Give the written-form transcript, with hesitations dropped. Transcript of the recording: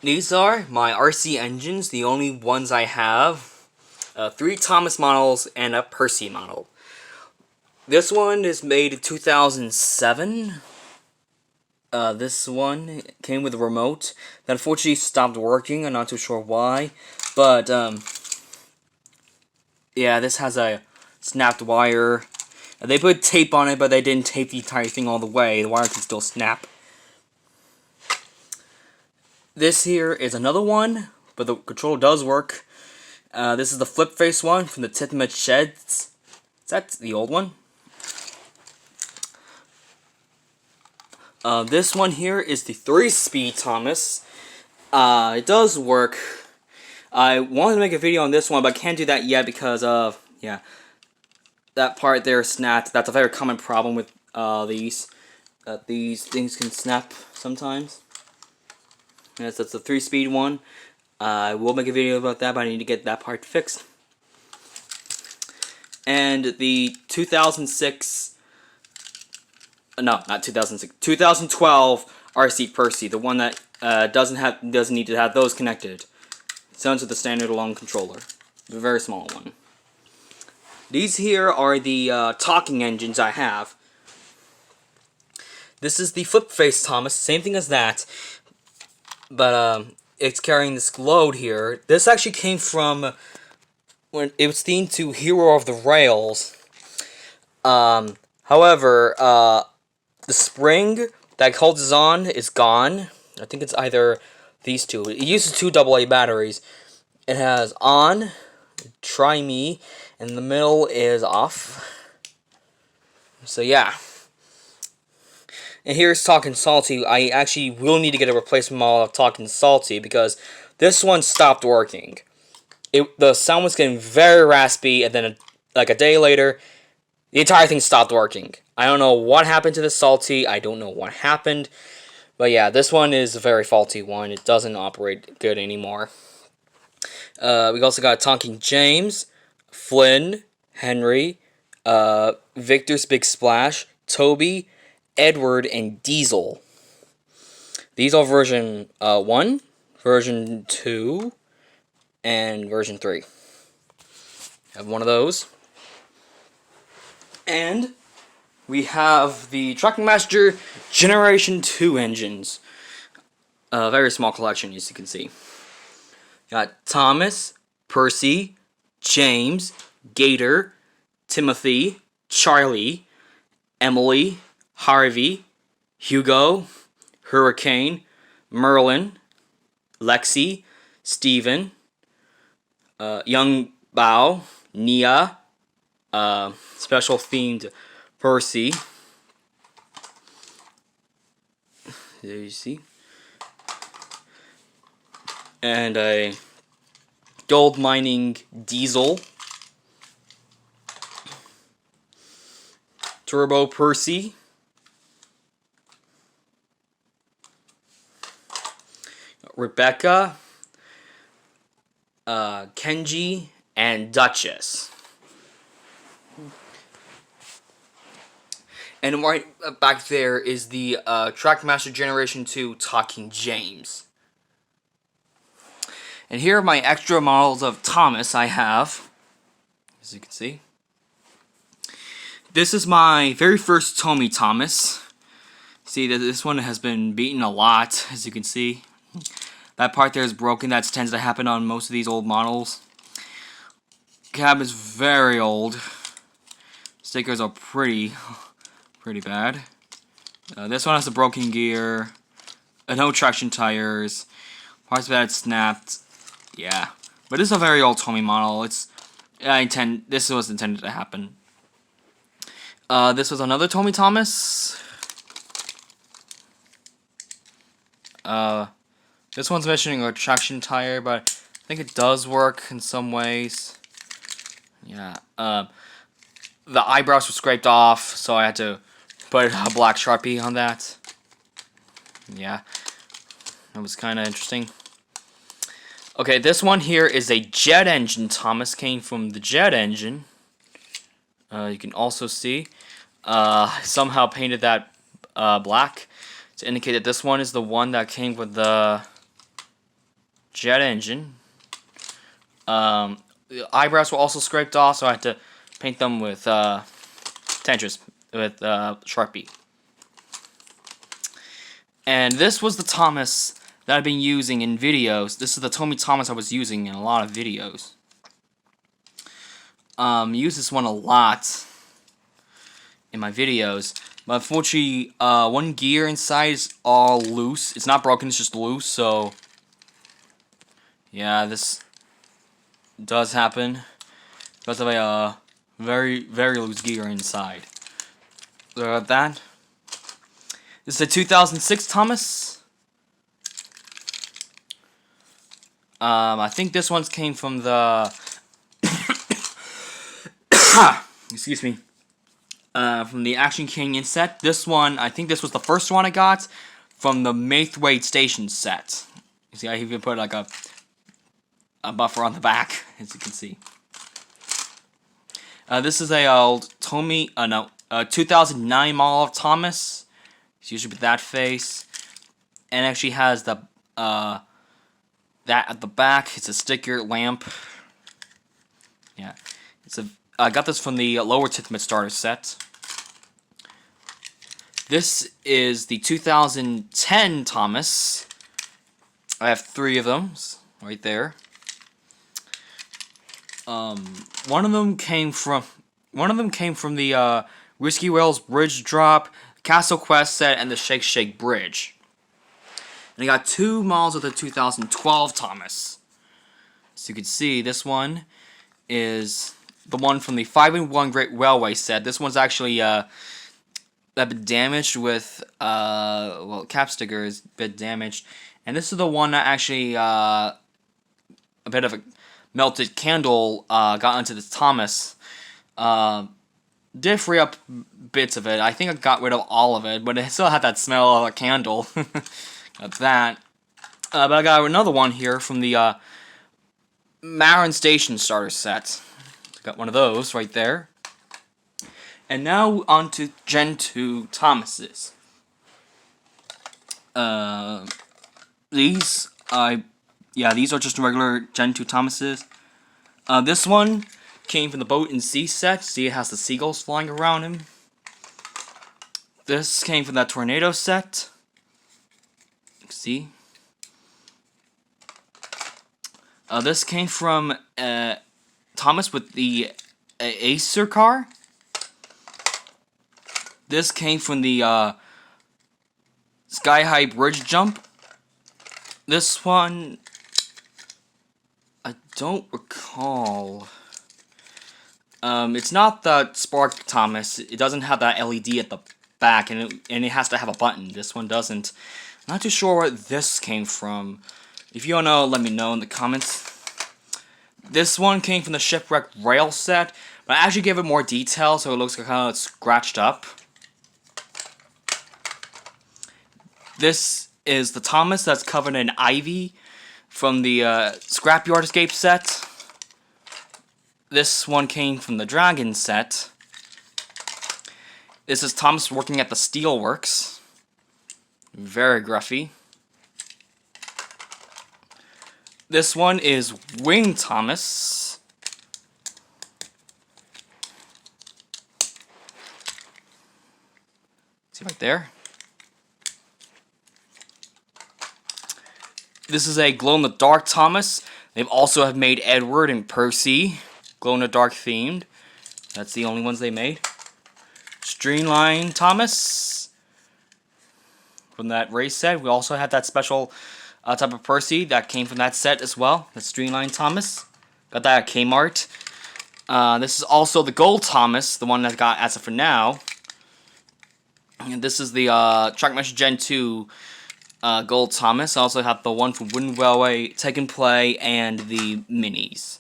These are my RC engines, the only ones I have. 3 Thomas models and a Percy model. This one is made in 2007. This one came with a remote that unfortunately stopped working. I'm not too sure why. But, yeah, this has a snapped wire. They put tape on it, but they didn't tape the entire thing all the way. The wire can still snap. This here is another one, but the controller does work. This is the flip face one from the Thomas sheds. Is that the old one? This one here is the 3-speed Thomas. It does work. I wanted to make a video on this one, but I can't do that yet because of, yeah, that part there snapped. That's a very common problem with these. These things can snap sometimes. Yes, that's the 3-speed one. I will make a video about that, but I need to get that part fixed. And the 2006... No, not 2006. 2012 RC Percy, the one that doesn't need to have those connected. Sounds with the standard alone controller, a very small one. These here are the talking engines I have. This is the flip face Thomas, same thing as that, but it's carrying this load here. This actually came from when it was themed to Hero of the Rails. However, the spring that holds it on is gone. I think it's either these two. It uses 2 AA batteries. It has on, try me, and the middle is off. So yeah. And here's Talking Salty. I actually will need to get a replacement model of Talking Salty because this one stopped working. The sound was getting very raspy, and then like a day later, the entire thing stopped working. I don't know what happened to the Salty. I don't know what happened. But yeah, this one is a very faulty one. It doesn't operate good anymore. We've also got Talking James, Flynn, Henry, Victor's Big Splash, Toby, Edward, and Diesel. These are version 1, version 2, and version 3. I have one of those. And we have the Trackmaster Generation 2 engines. A very small collection, as you can see. Got Thomas, Percy, James, Gator, Timothy, Charlie, Emily, Harvey, Hugo, Hurricane, Merlin, Lexi, Stephen, Young Bao, Nia, special themed Percy. There you see. And a gold mining Diesel. Turbo Percy. Rebecca. Kenji. And Duchess. And right back there is the Trackmaster Generation 2 Talking James. And here are my extra models of Thomas I have, as you can see. This is my very first Tomi Thomas. See that this one has been beaten a lot, as you can see. That part there is broken. That tends to happen on most of these old models. Cab is very old. Stickers are pretty bad. This one has a broken gear, no traction tires, parts of that snapped. Yeah, but this is a very old Tomi model. This was intended to happen. This was another Tomi Thomas. This one's missing a traction tire, but I think it does work in some ways. Yeah. The eyebrows were scraped off, so I had to put a black Sharpie on that. Yeah. That was kind of interesting. Okay, this one here is a jet engine Thomas. Came from the jet engine. You can also see. Somehow painted that black to indicate that this one is the one that came with the jet engine. The eyebrows were also scraped off, so I had to paint them with Tetris with Sharpie. And this was the Thomas that I've been using in videos. This is the Tomi Thomas I was using in a lot of videos. Use this one a lot in my videos, but unfortunately, one gear inside is all loose. It's not broken, it's just loose, so yeah, this does happen because of a very, very loose gear inside. So about that. This is a 2006 Thomas. I think this one came from the excuse me, from the Action Canyon set. This one, I think this was the first one I got from the Maithwaite Station set. You see, I even put like a buffer on the back, as you can see. This is a 2009 model of Thomas. It's usually with that face, and actually has the that at the back. It's a sticker lamp. Yeah, I got this from the Lower Tithmet starter set. This is the 2010 Thomas. I have 3 of them right there. One of them came from the Risky Whales Bridge Drop, Castle Quest set, and the Shake Shake Bridge. And I got 2 models of the 2012 Thomas. So you can see this one is the one from the 5-in-1 Great Railway set. This one's actually been damaged with well, cap sticker is a bit damaged, and this is the one that actually a bit of a melted candle got onto this Thomas. Did free up bits of it. I think I got rid of all of it, but it still had that smell of a candle. Got that. But I got another one here from the Marin Station starter set. Got one of those right there. And now on to Gentoo Thomases. These are just regular Gentoo Thomases. This one came from the Boat and Sea set. See, it has the seagulls flying around him. This came from that Tornado set. See? This came from Thomas with the Acer car. This came from the Sky High Bridge Jump. This one, I don't recall. It's not the Spark Thomas. It doesn't have that LED at the back, and it has to have a button. This one doesn't. I'm not too sure where this came from. If you don't know, let me know in the comments. This one came from the Shipwreck Rail set, but I actually gave it more detail, so it looks kind of scratched up. This is the Thomas that's covered in ivy from the Scrapyard Escape set. This one came from the Dragon set. This is Thomas working at the Steelworks. Very gruffy. This one is Wing Thomas. See right there. This is a glow-in-the-dark Thomas. They've also have made Edward and Percy glow-in-the-dark themed. That's the only ones they made. Streamline Thomas from that race set. We also had that special type of Percy that came from that set as well. The Streamline Thomas. Got that at Kmart. This is also the Gold Thomas, the one that I got as of for now. And this is the Trackmaster Gen 2 Gold Thomas. I also have the one from Wind Railway, Take and Play, and the Minis.